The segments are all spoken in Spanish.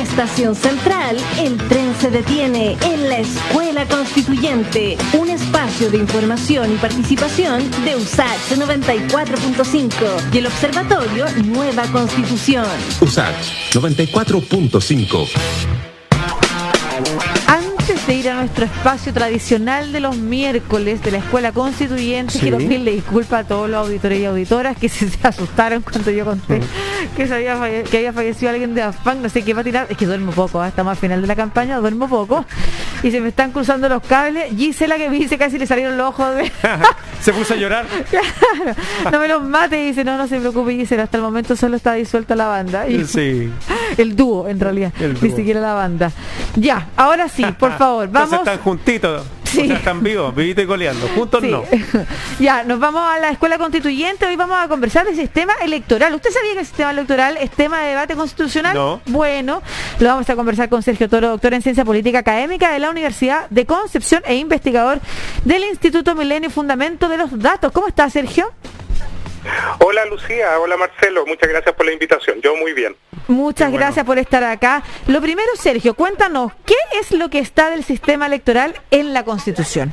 Estación Central, el tren se detiene en la Escuela Constituyente, un espacio de información y participación de USACH 94.5 y el Observatorio Nueva Constitución. USACH 94.5. Antes de ir a nuestro espacio tradicional de los miércoles de la Escuela Constituyente, sí, quiero pedirle disculpas a todos los auditores y auditoras que se asustaron cuando yo conté que había fallecido alguien de Afán, no sé qué va a tirar, es que duermo poco, estamos al final de la campaña, duermo poco y se me están cruzando los cables. Gisela, que me dice casi le salieron los ojos de... Se puso a llorar. Claro, no me los mate, y dice, no se preocupe, Gisela, hasta el momento solo está disuelta la banda. Y sí. El dúo, en realidad, ni siquiera la banda. Ya, ahora sí, por favor, vamos. Entonces están juntitos, sí. O sea, están vivos, vivitos y coleando, juntos sí. No. Ya, nos vamos a la Escuela Constituyente. Hoy vamos a conversar del sistema electoral. ¿Usted sabía que el sistema electoral es tema de debate constitucional? No. Bueno, lo vamos a conversar con Sergio Toro, doctor en Ciencia Política Académica de la Universidad de Concepción e investigador del Instituto Milenio y Fundamento de los Datos. ¿Cómo está, Sergio? Hola, Lucía. Hola, Marcelo. Muchas gracias por la invitación. Yo muy bien. Muchas gracias por estar acá. Lo primero, Sergio, cuéntanos, ¿qué es lo que está del sistema electoral en la Constitución?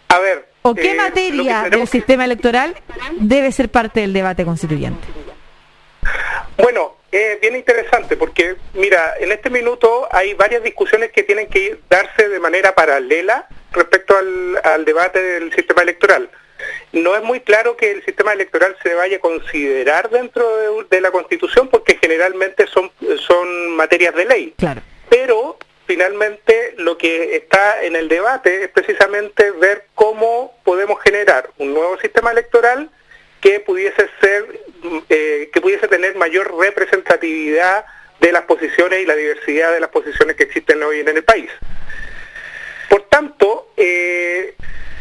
A ver... ¿O qué materia del sistema electoral debe ser parte del debate constituyente? Bueno, bien interesante porque, mira, en este minuto hay varias discusiones que tienen que darse de manera paralela respecto al debate del sistema electoral. No es muy claro que el sistema electoral se vaya a considerar dentro de la Constitución porque generalmente son materias de ley. Claro. Pero finalmente lo que está en el debate es precisamente ver cómo podemos generar un nuevo sistema electoral que pudiese tener mayor representatividad de las posiciones y la diversidad de las posiciones que existen hoy en el país. Por tanto,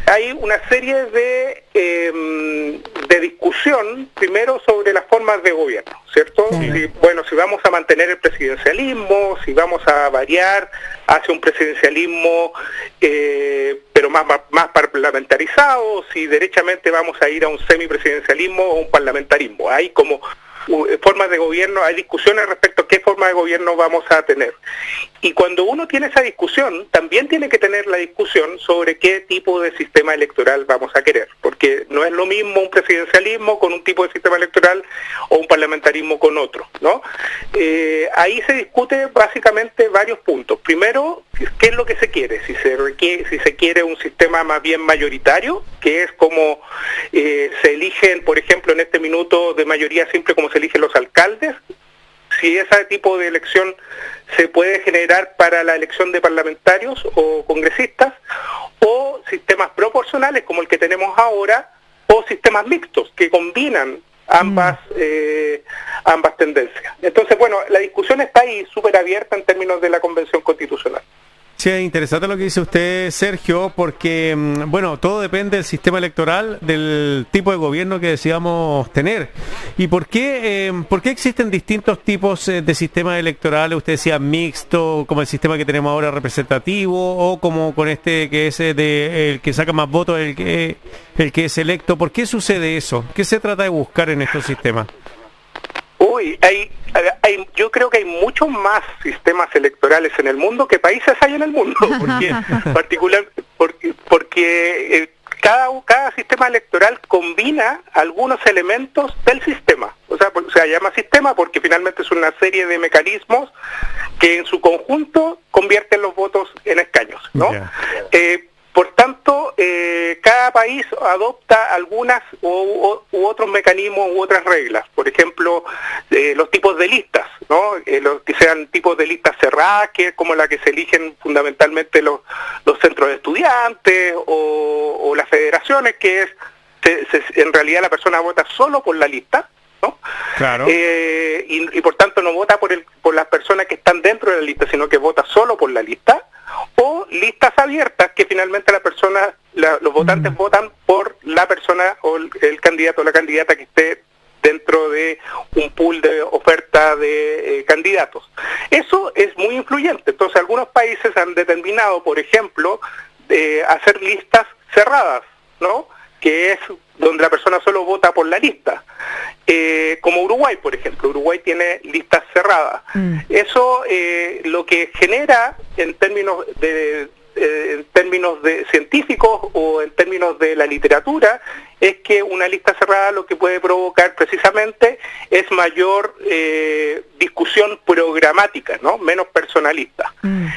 hay una serie de discusión, primero sobre las formas de gobierno, ¿cierto? Sí. Si vamos a mantener el presidencialismo, si vamos a variar hacia un presidencialismo pero más parlamentarizado, si derechamente vamos a ir a un semipresidencialismo o un parlamentarismo. Hay como formas de gobierno, hay discusiones respecto a qué forma de gobierno vamos a tener. Y cuando uno tiene esa discusión, también tiene que tener la discusión sobre qué tipo de sistema electoral vamos a querer, porque no es lo mismo un presidencialismo con un tipo de sistema electoral o un parlamentarismo con otro, ¿no? Ahí se discute básicamente varios puntos. Primero, ¿qué es lo que se quiere? Si se quiere un sistema más bien mayoritario, que es como se eligen, por ejemplo, en este minuto de mayoría simple, como se eligen los alcaldes, si ese tipo de elección se puede generar para la elección de parlamentarios o congresistas, o sistemas proporcionales como el que tenemos ahora, o sistemas mixtos que combinan ambas tendencias. Entonces, bueno, la discusión está ahí súper abierta en términos de la Convención Constitucional. Sí, es interesante lo que dice usted, Sergio, porque, bueno, todo depende del sistema electoral, del tipo de gobierno que decidamos tener. ¿Y por qué existen distintos tipos de sistemas electorales? Usted decía mixto, como el sistema que tenemos ahora representativo, o como con este que es el que saca más votos, el que es electo. ¿Por qué sucede eso? ¿Qué se trata de buscar en estos sistemas? Yo creo que hay muchos más sistemas electorales en el mundo que países hay en el mundo, porque cada sistema electoral combina algunos elementos del sistema. O sea, se llama sistema porque finalmente es una serie de mecanismos que en su conjunto convierten los votos en escaños, ¿no? Por tanto, cada país adopta algunas u otros mecanismos u otras reglas. Por ejemplo, los tipos de listas, ¿no? Los que sean tipos de listas cerradas, que es como la que se eligen fundamentalmente los centros de estudiantes o las federaciones, que es en realidad la persona vota solo por la lista, ¿no? Claro. Y por tanto no vota por las personas que están dentro de la lista, sino que vota solo por la lista. O listas abiertas, que finalmente los votantes votan por la persona o el candidato o la candidata que esté dentro de un pool de oferta de candidatos. Eso es muy influyente. Entonces, algunos países han determinado, por ejemplo, hacer listas cerradas, ¿no? Que es donde la persona solo vota por la lista. Como Uruguay, por ejemplo. Uruguay tiene listas cerradas. Eso lo que genera en términos de científicos o en términos de la literatura es que una lista cerrada lo que puede provocar precisamente es mayor discusión programática, ¿no? Menos personalista.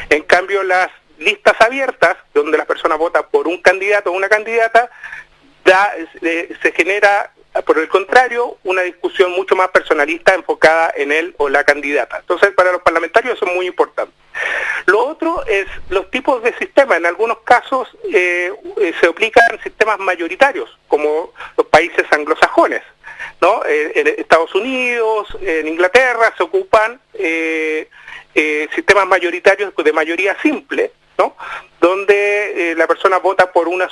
En cambio, las listas abiertas, donde las personas votan por un candidato o una candidata, se genera, por el contrario, una discusión mucho más personalista enfocada en él o la candidata. Entonces, para los parlamentarios eso es muy importante. Lo otro es los tipos de sistemas. En algunos casos se aplican sistemas mayoritarios, como los países anglosajones, ¿no? En Estados Unidos, en Inglaterra se ocupan sistemas mayoritarios de mayoría simple, ¿no? Donde la persona vota por una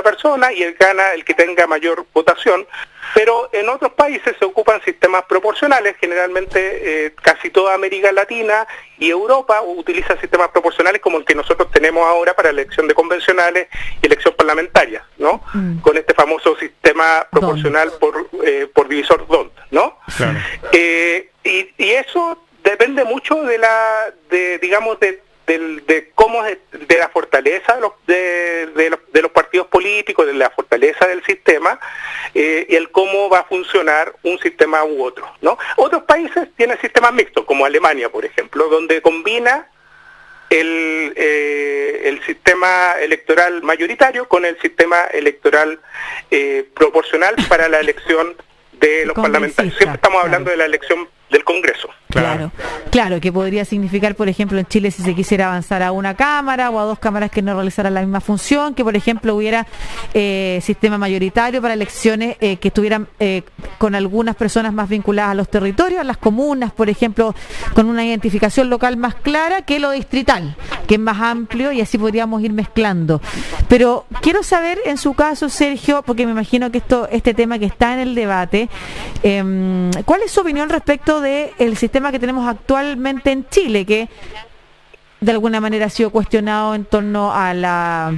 persona y él gana el que tenga mayor votación, pero en otros países se ocupan sistemas proporcionales. Generalmente casi toda América Latina y Europa utiliza sistemas proporcionales como el que nosotros tenemos ahora para elección de convencionales y elección parlamentaria, ¿no? Con este famoso sistema proporcional por divisor D'Hondt, ¿no? Claro. Y eso depende mucho de la fortaleza de los partidos políticos, de la fortaleza del sistema y el cómo va a funcionar un sistema u otro, ¿no? Otros países tienen sistemas mixtos, como Alemania, por ejemplo, donde combina el sistema electoral mayoritario con el sistema electoral proporcional para la elección de los parlamentarios. Siempre estamos hablando de la elección del Congreso. Claro, que podría significar, por ejemplo, en Chile, si se quisiera avanzar a una cámara o a dos cámaras que no realizaran la misma función, que por ejemplo hubiera sistema mayoritario para elecciones que estuvieran con algunas personas más vinculadas a los territorios, a las comunas, por ejemplo, con una identificación local más clara que lo distrital, que es más amplio, y así podríamos ir mezclando. Pero quiero saber, en su caso, Sergio, porque me imagino que este tema que está en el debate, ¿cuál es su opinión respecto del sistema que tenemos actualmente en Chile, que de alguna manera ha sido cuestionado en torno a la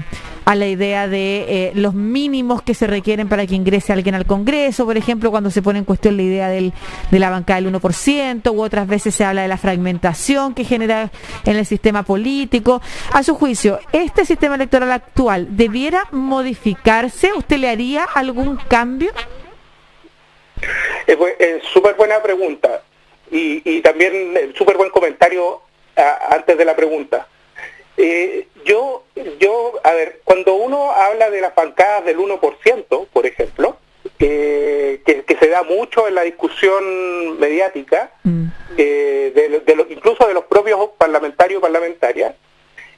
idea de los mínimos que se requieren para que ingrese alguien al Congreso, por ejemplo, cuando se pone en cuestión la idea de la bancada del 1%, u otras veces se habla de la fragmentación que genera en el sistema político? A su juicio, ¿este sistema electoral actual debiera modificarse? ¿Usted le haría algún cambio? Es súper buena pregunta y también súper buen comentario antes de la pregunta. A ver, cuando uno habla de las bancadas del 1%, por ejemplo, que se da mucho en la discusión mediática, incluso de los propios parlamentarios y parlamentarias,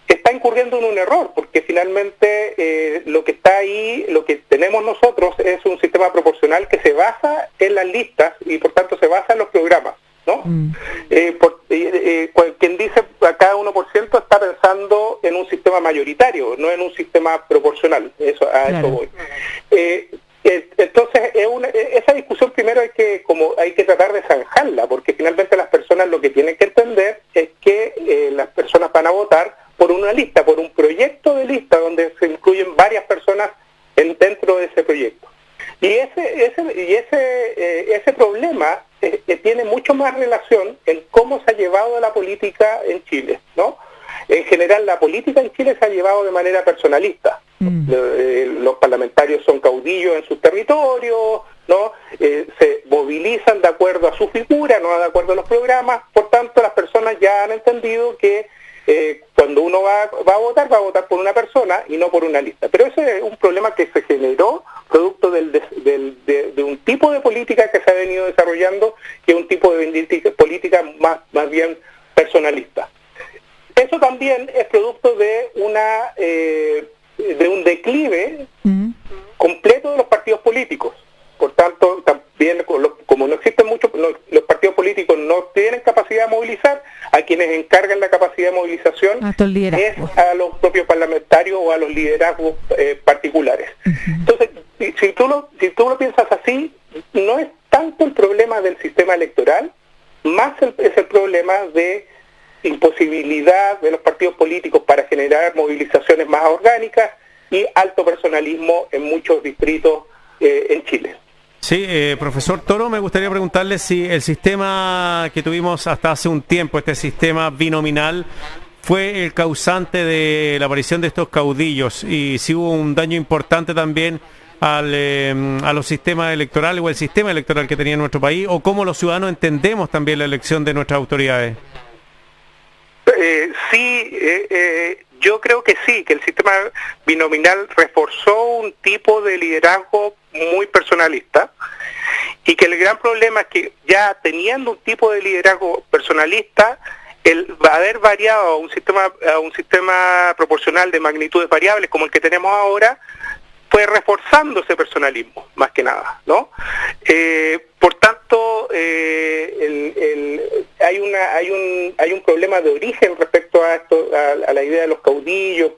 está incurriendo en un error, porque finalmente lo que está ahí, lo que tenemos nosotros es un sistema proporcional que se basa en las listas y por tanto se basa en los programas, ¿no? Quien dice acá 1% está pensando en un sistema mayoritario, no en un sistema proporcional. Eso voy. Entonces, esa discusión primero hay que tratar de zanjarla, porque finalmente las personas lo que tienen que entender es que las personas van a votar por una lista, por un proyecto de lista donde se incluyen varias personas dentro de ese proyecto. Y ese problema tiene mucho más relación en cómo se ha llevado la política en Chile, ¿no? En general, la política en Chile se ha llevado de manera personalista. Los parlamentarios son caudillos en sus territorios, ¿no? Se movilizan de acuerdo a su figura, no de acuerdo a los programas. Por tanto, las personas ya han entendido que cuando uno va a votar por una persona y no por una lista. Pero ese es un problema que se generó producto de un tipo de política que se ha venido desarrollando, que es un tipo de política más bien personalista. Eso también es producto de un declive completo de los partidos políticos. Por tanto, también como no existen muchos, los partidos políticos no tienen capacidad de movilizar, a quienes encargan la capacidad de movilización es a los propios parlamentarios o a los liderazgos particulares. Entonces, si tú lo piensas así, no es tanto el problema del sistema electoral, más es el problema de imposibilidad de los partidos políticos para generar movilizaciones más orgánicas y alto personalismo en muchos distritos en Chile. Sí, profesor Toro, me gustaría preguntarle si el sistema que tuvimos hasta hace un tiempo, este sistema binominal, fue el causante de la aparición de estos caudillos y si hubo un daño importante también a los sistemas electorales o el sistema electoral que tenía nuestro país, o cómo los ciudadanos entendemos también la elección de nuestras autoridades. Yo creo que sí, que el sistema binominal reforzó un tipo de liderazgo muy personalista y que el gran problema es que ya teniendo un tipo de liderazgo personalista, el haber variado a un sistema proporcional de magnitudes variables como el que tenemos ahora, fue reforzando ese personalismo, más que nada, ¿no? Por tanto, hay un problema de origen respecto a esto, a la idea de los caudillos,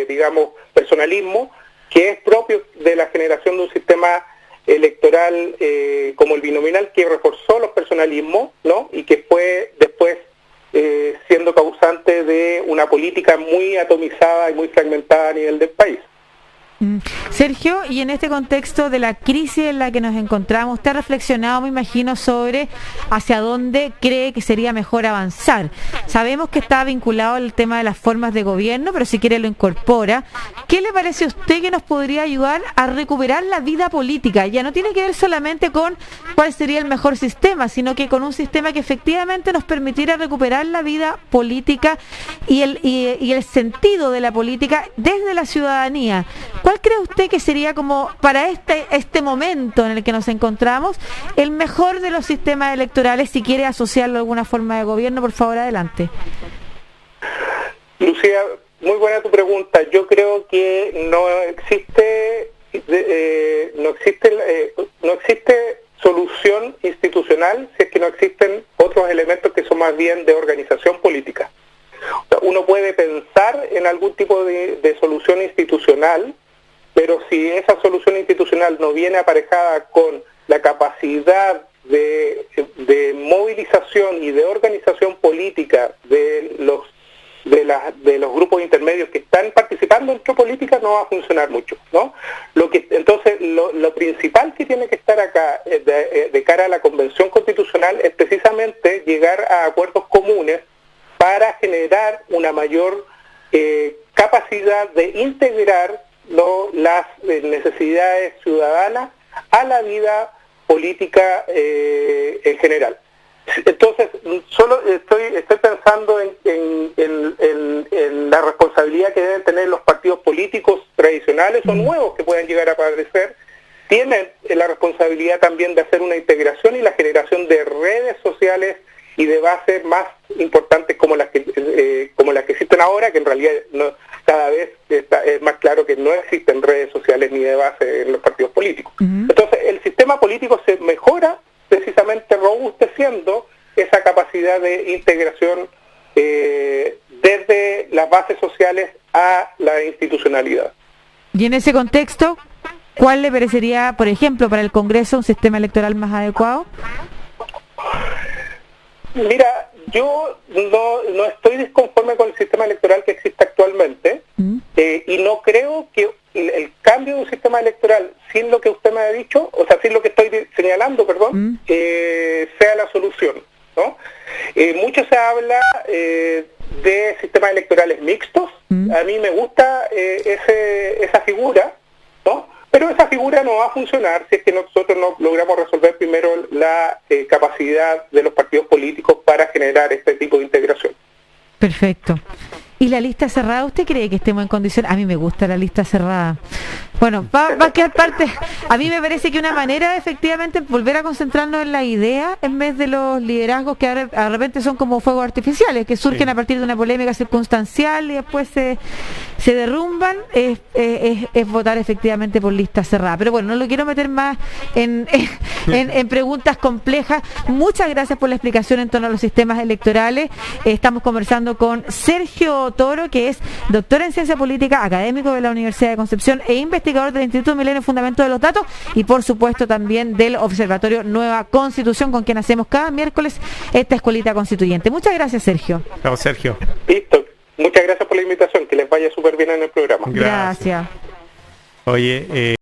digamos, personalismo, que es propio de la generación de un sistema electoral como el binominal, que reforzó los personalismos, ¿no? Y que fue después siendo causante de una política muy atomizada y muy fragmentada a nivel del país. Sergio, y en este contexto de la crisis en la que nos encontramos, usted ha reflexionado, me imagino, sobre hacia dónde cree que sería mejor avanzar. Sabemos que está vinculado al tema de las formas de gobierno, pero si quiere lo incorpora. ¿Qué le parece a usted que nos podría ayudar a recuperar la vida política? Ya no tiene que ver solamente con cuál sería el mejor sistema, sino que con un sistema que efectivamente nos permitiera recuperar la vida política y el sentido de la política desde la ciudadanía. ¿Cuál cree usted que sería como para este momento en el que nos encontramos el mejor de los sistemas electorales? Si quiere asociarlo a alguna forma de gobierno, por favor, adelante. Lucía, muy buena tu pregunta. Yo creo que no existe solución institucional si es que no existen otros elementos que son más bien de organización política. Uno puede pensar en algún tipo de solución institucional, pero si esa solución institucional no viene aparejada con la capacidad de movilización y de organización política de los grupos intermedios que están participando en nuestra política, no va a funcionar mucho, ¿no? Entonces, lo principal que tiene que estar acá de cara a la Convención Constitucional es precisamente llegar a acuerdos comunes para generar una mayor capacidad de integrar las necesidades ciudadanas a la vida política en general. Entonces, solo estoy pensando en la responsabilidad que deben tener los partidos políticos tradicionales o nuevos que puedan llegar a aparecer. Tienen la responsabilidad también de hacer una integración y la generación de redes sociales y de bases más importantes como las que existen ahora, que en realidad cada vez es más claro que no existen redes sociales ni de base en los partidos políticos. Entonces, el sistema político se mejora precisamente robusteciendo esa capacidad de integración desde las bases sociales a la institucionalidad. Y en ese contexto, ¿cuál le parecería, por ejemplo, para el Congreso un sistema electoral más adecuado? Mira, yo no estoy disconforme con el sistema electoral que existe actualmente y no creo que el cambio de un sistema electoral sin lo que usted me ha dicho, o sea, sin lo que estoy señalando, sea la solución, ¿no? Mucho se habla de sistemas electorales mixtos. A mí me gusta esa figura, ¿no? Pero esa figura no va a funcionar si es que nosotros no logramos resolver primero la capacidad de los partidos políticos para generar este tipo de integración. Perfecto. ¿Y la lista cerrada, usted cree que estemos en condiciones? A mí me gusta la lista cerrada. Bueno, va a quedar parte. A mí me parece que una manera de efectivamente volver a concentrarnos en la idea en vez de los liderazgos que de repente son como fuegos artificiales, que surgen a partir de una polémica circunstancial y después se derrumban, es votar efectivamente por lista cerrada. Pero bueno, no lo quiero meter más en preguntas complejas. Muchas gracias por la explicación en torno a los sistemas electorales. Estamos conversando con Sergio Toro, que es doctor en Ciencia Política, académico de la Universidad de Concepción e investigador del Instituto Milenio Fundamento de los Datos y por supuesto también del Observatorio Nueva Constitución, con quien hacemos cada miércoles esta escuelita constituyente. Muchas gracias, Sergio. Chao, Sergio. Listo. Muchas gracias por la invitación, que les vaya súper bien en el programa. Gracias. Oye,